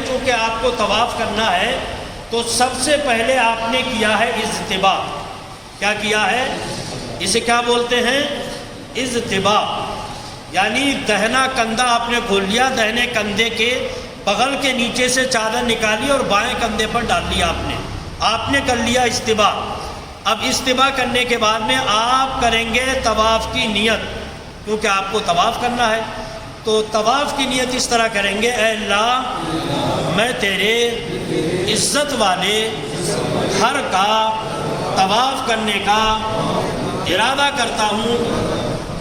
چونکہ آپ کو طواف کرنا ہے تو سب سے پہلے آپ نے کیا ہے اجتباء۔ کیا کیا ہے؟ اسے کیا بولتے ہیں؟ اجتباء، یعنی دہنا کندھا آپ نے کھول لیا، دہنے کندھے کے بغل کے نیچے سے چادر نکالی اور بائیں کندھے پر ڈال لیا آپ نے کر لیا اجتباء۔ اب اجتباء کرنے کے بعد میں آپ کریں گے طواف کی نیت، کیونکہ آپ کو طواف کرنا ہے۔ تو طواف کی نیت اس طرح کریں گے، اے اللہ میں تیرے عزت والے گھر کا طواف کرنے کا ارادہ کرتا ہوں،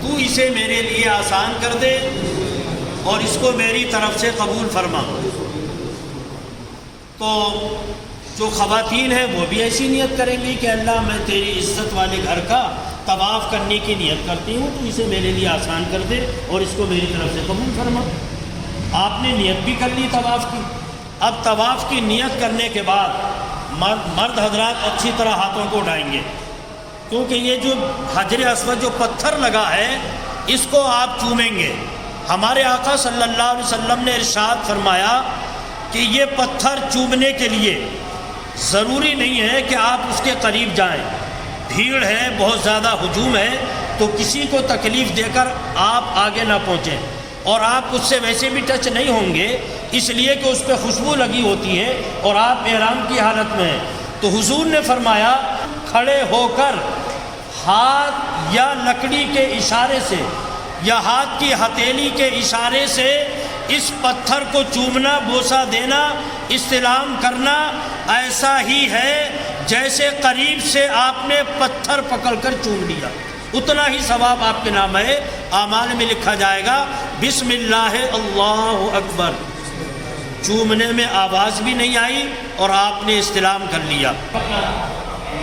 تو اسے میرے لیے آسان کر دے اور اس کو میری طرف سے قبول فرما۔ تو جو خواتین ہیں وہ بھی ایسی نیت کریں گی کہ اللہ میں تیری عزت والے گھر کا طواف کرنے کی نیت کرتی ہوں، تو اسے میرے لیے آسان کر دے اور اس کو میری طرف سے قبول فرما۔ آپ نے نیت بھی کر لی طواف کی۔ اب طواف کی نیت کرنے کے بعد مرد حضرات اچھی طرح ہاتھوں کو اٹھائیں گے، کیونکہ یہ جو حجر اسود جو پتھر لگا ہے اس کو آپ چومیں گے۔ ہمارے آقا صلی اللہ علیہ وسلم نے ارشاد فرمایا کہ یہ پتھر چومنے کے لیے ضروری نہیں ہے کہ آپ اس کے قریب جائیں، بھیڑ ہے، بہت زیادہ ہجوم ہے، تو کسی کو تکلیف دے کر آپ آگے نہ پہنچیں، اور آپ اس سے ویسے بھی ٹچ نہیں ہوں گے اس لیے کہ اس پہ خوشبو لگی ہوتی ہے اور آپ احرام کی حالت میں ہیں۔ تو حضور نے فرمایا کھڑے ہو کر ہاتھ یا لکڑی کے اشارے سے یا ہاتھ کی ہتھیلی کے اشارے سے اس پتھر کو چومنا، بوسہ دینا، استلام کرنا ایسا ہی ہے جیسے قریب سے آپ نے پتھر پکڑ کر چوم لیا، اتنا ہی ثواب آپ کے نام ہے اعمال میں لکھا جائے گا۔ بسم اللہ اللہ اکبر، چومنے میں آواز بھی نہیں آئی اور آپ نے استلام کر لیا۔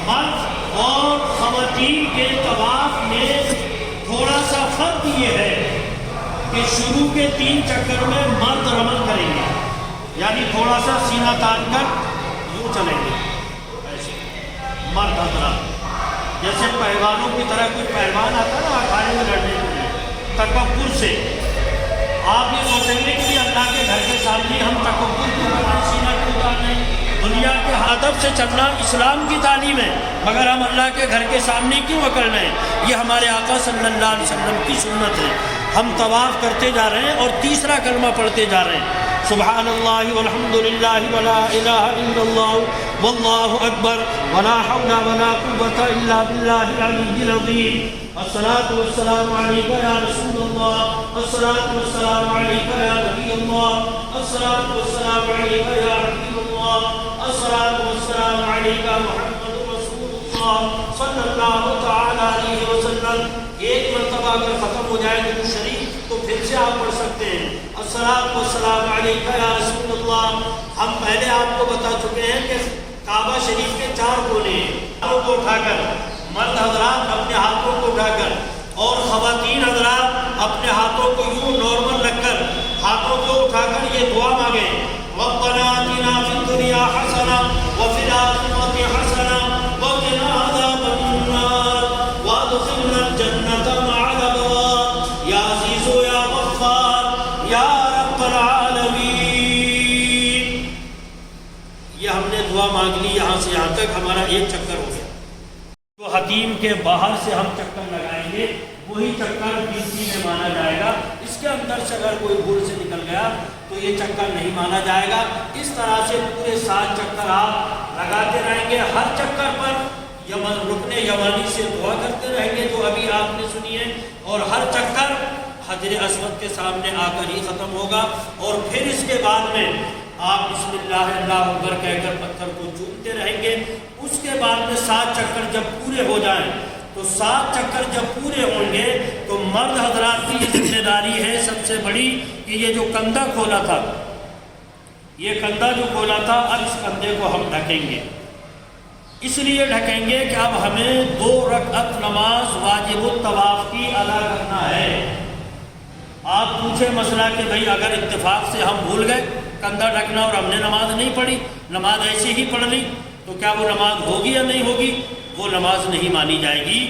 مرد اور خواتین کے طواف میں تھوڑا سا فرق یہ ہے کہ شروع کے 3 چکر میں مرد رمل کریں گے، یعنی تھوڑا سا سینہ تان کر یوں چلیں گے ایسے مرد حضرات، جیسے پہلوانوں کی طرح کوئی پہلوان آتا ہے نا اکھاڑے میں لڑنے کے لیے، تکبر سے آپ یہ سوچیں گے کہ اللہ کے گھر کے سامنے ہم تکبر کیوں کریں، سینہ کیوں تانیں، دنیا کے ادب سے چلنا اسلام کی تعلیم ہے، مگر ہم اللہ کے گھر کے سامنے کیوں اکڑ رہے ہیں؟ یہ ہمارے آقا صلی اللہ علیہ وسلم کی سنت ہے۔ ہم طواف کرتے جا رہے ہیں اور تیسرا کلمہ پڑھتے جا رہے ہیں، سبحان اللہ والحمد للہ ولا الہ الا اللہ واللہ اکبر ولا حول ولا قوة الا باللہ العلی العظیم، الصلاۃ والسلام علیک یا رسول اللہ، الصلاۃ والسلام علیک یا نبی اللہ، الصلاۃ والسلام علیک یا حبیب اللہ، الصلاۃ والسلام علیک محمد رسول اللہ صلی اللہ تعالی علیہ وسلم۔ ایک مرتبہ اگر ختم ہو جائے درود شریف تو پھر سے آپ پڑھ سکتے ہیں الصلاۃ والسلام علیک یا رسول اللہ۔ ہم پہلے آپ کو بتا چکے ہیں کہ کعبہ شریف کے 4 کونے ہیں، ہاتھوں کو اٹھا کر مرد حضرات اپنے ہاتھوں کو اٹھا کر اور خواتین حضرات اپنے ہاتھوں کو یوں نارمل رکھ کر ہاتھوں کو اٹھا کر یہ دعا مانگیں، ربنا آتنا فی الدنیا حسنہ وفی الآخرۃ حسنہ وقنا عذاب النار وادخلنا الجنۃ مع الابرار یا عزیز یا غفار یا رب العالمین۔ یہ ہم نے دعا مانگ لی، یہاں سے یہاں تک ہمارا 1 چکر ہو گیا۔ جو حتیم کے باہر سے ہم چکر لگائیں گے وہی چکر گنتی میں مانا جائے گا، اس کے اندر سے اگر کوئی بھول سے نکل گیا تو یہ چکر نہیں مانا جائے گا۔ اس طرح سے پورے 7 چکر آپ لگاتے رہیں گے، ہر چکر پر رکن یمانی سے دعا کرتے رہیں گے جو ابھی آپ نے سنی ہے، اور ہر چکر حجر اسود کے سامنے آ کر ہی ختم ہوگا، اور پھر اس کے بعد میں آپ بسم اللہ اللہ اکبر کہہ کر پتھر کو چومتے رہیں گے۔ اس کے بعد میں 7 چکر جب پورے ہو جائیں تو 7 چکر جب پورے ہوں گے تو مرد حضرات کی یہ ذمہ داری ہے سب سے بڑی کہ یہ جو کندھا کھولا تھا، یہ کندھا جو کھولا تھا، اب اس کندھے کو ہم ڈھکیں گے۔ اس لیے ڈھکیں گے کہ اب ہمیں 2 رکعت نماز واجب الطواف کی ادا کرنا ہے۔ آپ پوچھیں مسئلہ کہ بھئی اگر اتفاق سے ہم بھول گئے کندھا ڈھکنا اور ہم نے نماز نہیں پڑھی، نماز ایسے ہی پڑھ لی، تو کیا وہ نماز ہوگی یا نہیں ہوگی؟ وہ نماز نہیں مانی جائے گی۔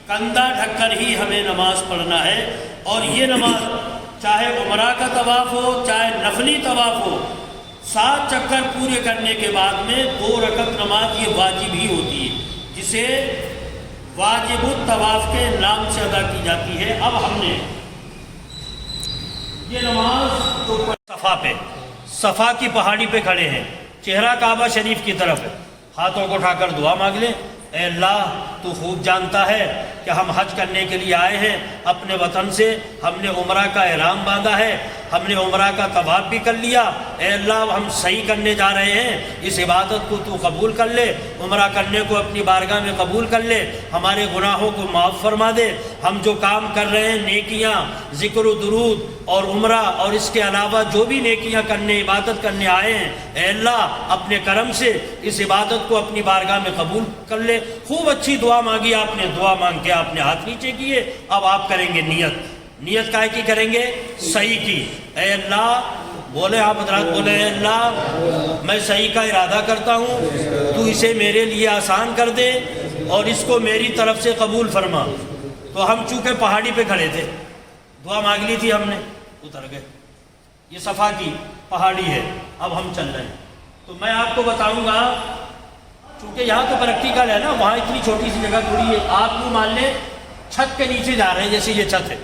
کندھا ڈھک کر ہی ہمیں نماز پڑھنا ہے، اور یہ نماز چاہے عمرہ کا طواف ہو چاہے نفلی طواف ہو، 7 चक्कर पूरे करने के बाद में 2 रकत नमाज ये वाजिब ही होती है, जिसे वाजिबुत तवाफ के नाम से अदा की जाती है। अब हमने ये नमाज तो सफ़ा की पहाड़ी पे खड़े हैं, चेहरा काबा शरीफ की तरफ है, हाथों को उठाकर दुआ मांग ले, ए अल्लाह तू खूब जानता है कि हम हज करने के लिए आए हैं अपने वतन से, हमने उम्रा का एहराम बांधा है, हमने उम्रा का तवाफ भी कर लिया, ए अल्लाह हम सही करने जा रहे हैं, इस इबादत को तू कबूल कर ले, उम्रा करने को अपनी बारगाह में कबूल कर ले, हमारे गुनाहों को माफ़ फरमा दे, हम जो काम कर रहे हैं नेकियां, ज़िक्र दुरूद और उम्रा और इसके अलावा जो भी नेकियां करने इबादत करने आए हैं, ए अल्लाह अपने करम से इस इबादत को अपनी बारगाह में कबूल कर ले। खूब अच्छी दुआ मांगी आपने, दुआ मांग के आपने हाथ नीचे किए। अब आप करेंगे नियत, नियत काहे की करेंगे? सही की। ए अल्लाह बोले, आप हज़रात बोले, ए अल्लाह मैं सही का इरादा करता हूँ, तू इसे मेरे लिए आसान कर दे और इसको मेरी तरफ से कबूल फरमा। तो हम चूँकि पहाड़ी पे खड़े थे, दुआ मांग ली थी हमने, उतर गए। ये सफ़ा की पहाड़ी है, अब हम चल रहे हैं। तो मैं आपको बताऊंगा, चूँकि यहाँ तो प्रैक्टिकल है ना, वहाँ इतनी छोटी सी जगह थोड़ी है, आप यूँ मान लें छत के नीचे जा रहे हैं, जैसे ये छत है,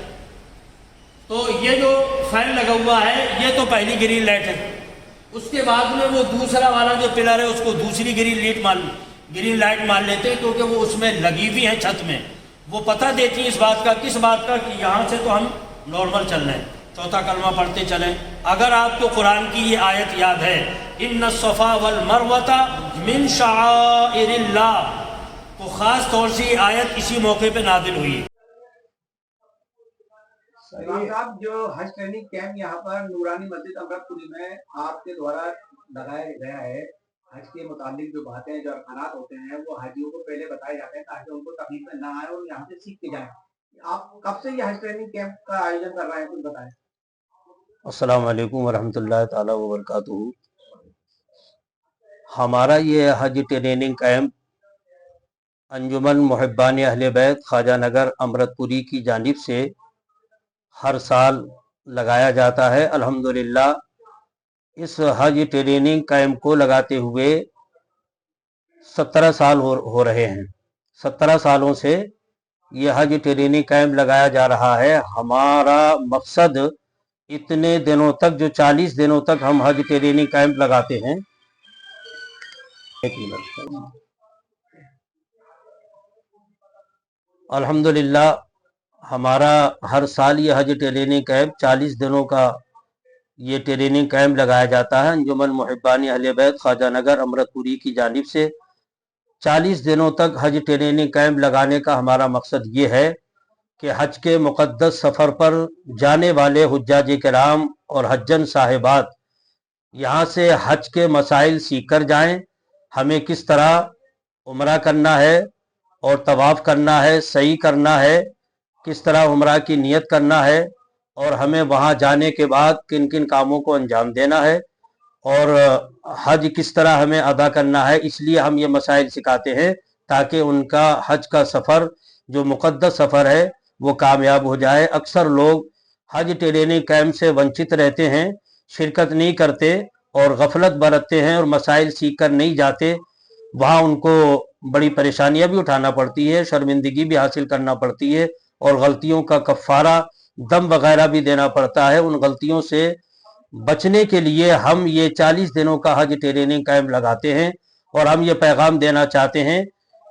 तो ये जो फैन लगा हुआ है ये तो पहली ग्रीन लाइट है, उसके बाद में वो दूसरा वाला जो पिलर है उसको दूसरी ग्रीन लाइट मान लेते हैं, क्योंकि वो उसमें लगी हुई है छत में, वो पता देती है इस बात का, किस बात का, कि यहाँ से तो हम नॉर्मल चल रहे हैं, चौथा कलमा पढ़ते चलें। अगर आपको कुरान की ये आयत याद है, इन्ना सफ़ा वल मरवता मिन शाइरिल्लाह, तो ख़ास तौर से ये आयत इसी मौके पे नादिल हुई। साहब, जो हज ट्रेनिंग कैंप यहाँ पर नूरानी मस्जिद अमृतपुरी में आपके द्वारा लगाया गया है, हज के मुताबिक जो बातें, जो अरकानात होते हैं, वो हाजियों को पहले बताए जाते हैं ताकि उनको तकलीफ में ना आए और यहाँ से सीख के जाएं। आप कब से ये हज ट्रेनिंग कैंप का आयोजन कर रहे हैं, कुछ बताएं। अस्सलाम वालेकुम वरहमतुल्लाहि ताला वबरकातुहू। हमारा ये हज ट्रेनिंग कैंप अंजुमन मुहिब्बान अहले बैत ख्वाजा नगर अमृतपुरी की जानिब से हर साल लगाया जाता है। अल्हम्दुलिल्लाह इस हज ट्रेनिंग कैंप को लगाते हुए 17 साल हो रहे हैं। 17 सालों से ये हज ट्रेनिंग कैंप लगाया जा रहा है। हमारा मकसद इतने दिनों तक, जो 40 दिनों तक हम हज ट्रेनिंग कैंप लगाते हैं, अल्हम्दुलिल्लाह हमारा हर साल ये हज ट्रेनिंग कैंप 40 दिनों का ये ट्रेनिंग कैंप लगाया जाता है। अंजुमन मुहिब्बान अहले बैत ख्वाजा नगर अमृतपुरी की जानिब से 40 दिनों तक हज ट्रेनिंग कैंप लगाने का हमारा मकसद ये है कि हज के मुक़द्दस सफ़र पर जाने वाले हुज्जाज किराम और हज्जन साहिबात यहाँ से हज के मसाइल सीख कर जाएँ। हमें किस तरह उम्रा करना है और तवाफ़ करना है, सही करना है, किस तरह उम्रा की नियत करना है और हमें वहाँ जाने के बाद किन किन कामों को अंजाम देना है और हज किस तरह हमें अदा करना है। इसलिए हम ये मसाइल सिखाते हैं ताकि उनका हज का सफ़र, जो मुक़द्दस सफ़र है, वो कामयाब हो जाए। अक्सर लोग हज ट्रेनिंग कैंप से वंचित रहते हैं, शिरकत नहीं करते और गफलत बरतते हैं और मसाइल सीख कर नहीं जाते। वहाँ उनको बड़ी परेशानियां भी उठाना पड़ती है, शर्मिंदगी भी हासिल करना पड़ती है और गलतियों का कफ़ारा, दम वगैरह भी देना पड़ता है। उन गलतियों से बचने के लिए हम ये 40 दिनों का हज ट्रेनिंग कैंप लगाते हैं और हम ये पैगाम देना चाहते हैं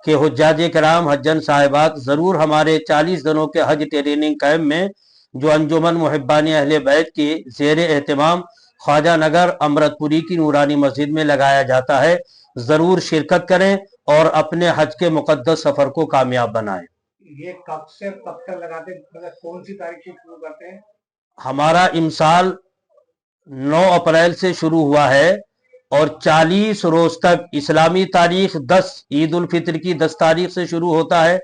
कि हुज्जाज किराम, हज्जन साहिबात ज़रूर हमारे 40 दिनों के हज ट्रेनिंग कैंप में, जो अंजुमन मुहिब्बान अहले बैत की ज़ेर एहतमाम ख्वाजा नगर अमृतपुरी की नूरानी मस्जिद में लगाया जाता है, ज़रूर शिरकत करें और अपने हज के मुक़द्दस सफ़र को कामयाब बनाएं। ये कब से कब तक लगाते हैं, मतलब कौन सी तारीख से शुरू करते हैं? हमारा इमसाल 9 अप्रैल से शुरू हुआ है और 40 रोज तक, इस्लामी तारीख 10, ईद उल फितर की 10 तारीख से शुरू होता है।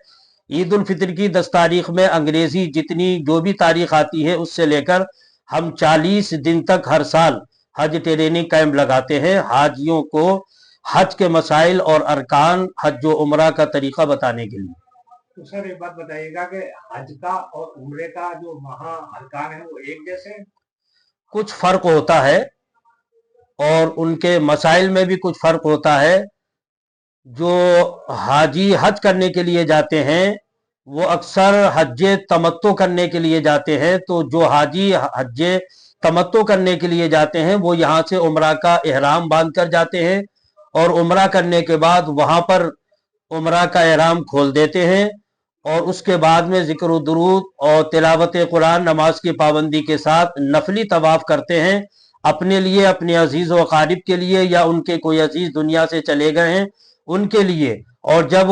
ईद उल फितर की 10 तारीख में अंग्रेजी जितनी जो भी तारीख आती है उससे लेकर हम 40 दिन तक हर साल हज ट्रेनिंग कैंप लगाते हैं, हाजियों को हज के मसाइल और अरकान, हज व उम्रा का तरीका बताने के लिए। तो सर एक बात बताइएगा कि हज का और उम्रे का जो वहाँ अरकान है वो एक जैसे? कुछ फर्क होता है और उनके मसाइल में भी कुछ फर्क होता है। जो हाजी हज करने के लिए जाते हैं वो अक्सर हज तमत्तो करने के लिए जाते हैं। तो जो हाजी हज तमत्तो करने के लिए जाते हैं वो यहाँ से उम्रा का एहराम बांध कर जाते हैं और उम्रा करने के बाद वहाँ पर उम्रा का एहराम खोल देते हैं और उसके बाद में जिक्र दुरूद और तिलावत कुरान नमाज की पाबंदी के साथ नफली तवाफ करते हैं अपने लिए, अपने अजीज व अकारिब के लिए, या उनके कोई अजीज दुनिया से चले गए हैं उनके लिए। और जब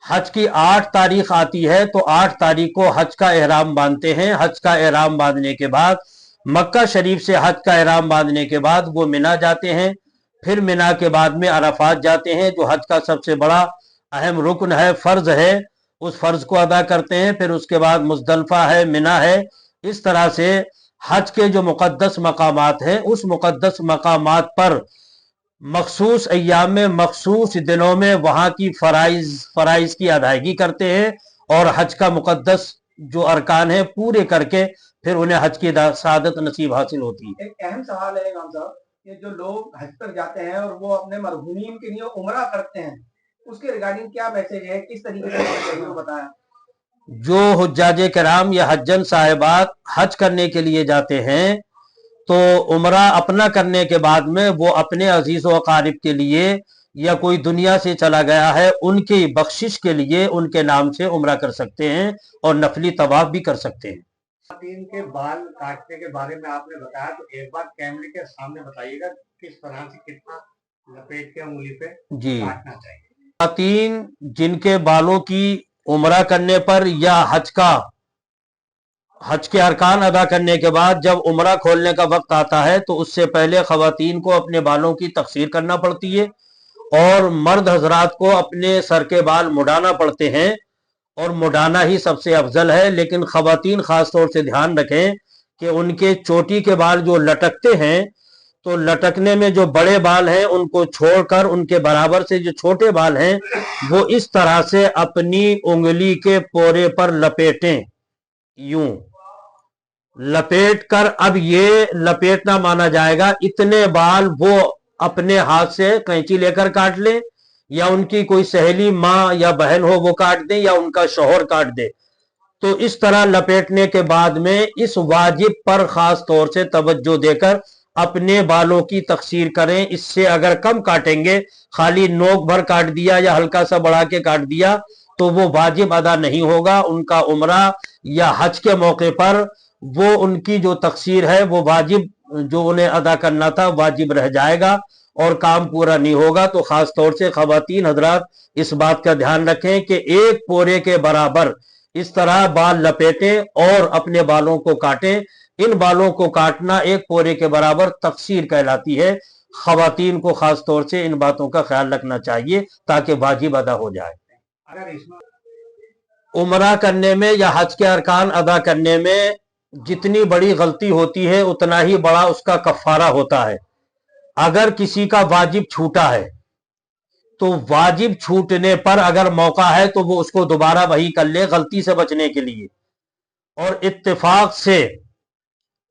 हज की 8 तारीख आती है तो 8 तारीख को हज का एहराम बांधते हैं। हज का एहराम बांधने के बाद मक्का शरीफ से हज का एहराम बांधने के बाद वो मिना जाते हैं। फिर मिना के बाद में अराफात जाते हैं जो हज का सबसे बड़ा अहम रुकन है, फर्ज है, उस फर्ज को अदा करते हैं। फिर उसके बाद मुजदलफा है, मिना है। इस तरह से हज के जो मुकद्दस मकामात हैं उस मुकद्दस मकामात पर मखसूस अय्याम में, मखसूस दिनों में वहाँ की फराइज की अदायगी करते हैं और हज का मुकद्दस जो अरकान है पूरे करके फिर उन्हें हज की सादत नसीब हासिल होती है। एक अहम सवाल है इमाम साहब कि जो लोग हज पर जाते हैं और वो अपने मरहूमीन के लिए उम्रा करते हैं, उसके रिगार्डिंग क्या मैसेज है, किस तरीके से वो बताया? जो हुज्जाजे किराम या हज्जन साहिबात हज करने के लिए जाते हैं तो उम्रा अपना करने के बाद में वो अपने अजीज व अकारिब के लिए या कोई दुनिया से चला गया है उनकी बख्शिश के लिए उनके नाम से उम्रा कर सकते हैं और नफली तवाफ भी कर सकते हैं। खातन के बाल काटने के बारे में आपने बताया, तो एक बार कैमरे के सामने बताइएगा किस तरह से कितना लपेट के उंगली पे जी, काटना चाहिए। खातन जिनके बालों की उम्रा करने पर या हज के अरकान अदा करने के बाद जब उम्रा खोलने का वक्त आता है तो उससे पहले खवातीन को अपने बालों की तकसीर करना पड़ती है और मर्द हजरात को अपने सर के बाल मुड़ाना पड़ते हैं और मुड़ाना ही सबसे अफजल है। लेकिन खवातीन खास तौर से ध्यान रखें कि उनके चोटी के बाल जो लटकते हैं तो लटकने में जो बड़े बाल हैं उनको छोड़कर उनके बराबर से जो छोटे बाल हैं वो इस तरह से अपनी उंगली के पोरे पर लपेटें, यूं लपेट कर। अब ये लपेटना माना जाएगा इतने बाल वो अपने हाथ से कैंची लेकर काट ले या उनकी कोई सहेली माँ या बहन हो वो काट दे या उनका शौहर काट दे। तो इस तरह लपेटने के बाद में इस वाजिब पर खास तौर से तवज्जो देकर अपने बालों की तकसीर करें। इससे अगर कम काटेंगे, खाली नोक भर काट दिया या हल्का सा बढ़ा के काट दिया तो वो वाजिब अदा नहीं होगा। उनका उम्रा या हज के मौके पर वो उनकी जो तकसीर है वो वाजिब जो उन्हें अदा करना था वाजिब रह जाएगा और काम पूरा नहीं होगा। तो खास तौर से खवातीन हजरात इस बात का ध्यान रखें कि एक पोरे के बराबर इस तरह बाल लपेटें और अपने बालों को काटें। इन बालों को काटना एक पोरे के बराबर तकसीर कहलाती है। खवातीन को खास तौर से इन बातों का ख्याल रखना चाहिए ताकि वाजिब अदा हो जाए। अगर इसमें उम्रा करने में या हज के अरकान अदा करने में जितनी बड़ी गलती होती है उतना ही बड़ा उसका कफारा होता है। अगर किसी का वाजिब छूटा है तो वाजिब छूटने पर अगर मौका है तो वो उसको दोबारा वही कर ले गलती से बचने के लिए। और इत्तेफाक से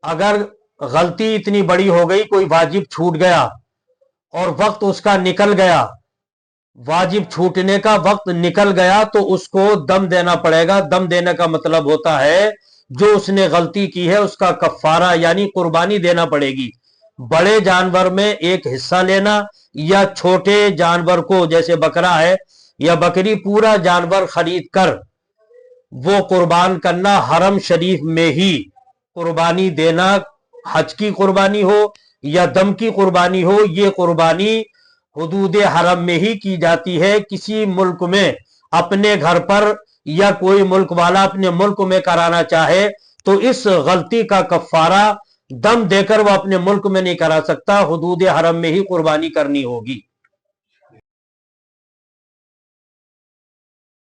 अगर गलती इतनी बड़ी हो गई, कोई वाजिब छूट गया और वक्त उसका निकल गया, वाजिब छूटने का वक्त निकल गया तो उसको दम देना पड़ेगा। दम देने का मतलब होता है जो उसने गलती की है उसका कफारा यानी कुर्बानी देना पड़ेगी। बड़े जानवर में एक हिस्सा लेना या छोटे जानवर को जैसे बकरा है या बकरी पूरा जानवर खरीद कर वो कुर्बान करना, हरम शरीफ में ही कुर्बानी देना, हज की कुर्बानी हो या दम की कुर्बानी हो, ये कुर्बानी हुदूद हरम में ही की जाती है। किसी मुल्क में अपने घर पर या कोई मुल्क वाला अपने मुल्क में कराना चाहे तो इस गलती का कफारा दम देकर वो अपने मुल्क में नहीं करा सकता, हुदूद हरम में ही कुर्बानी करनी होगी।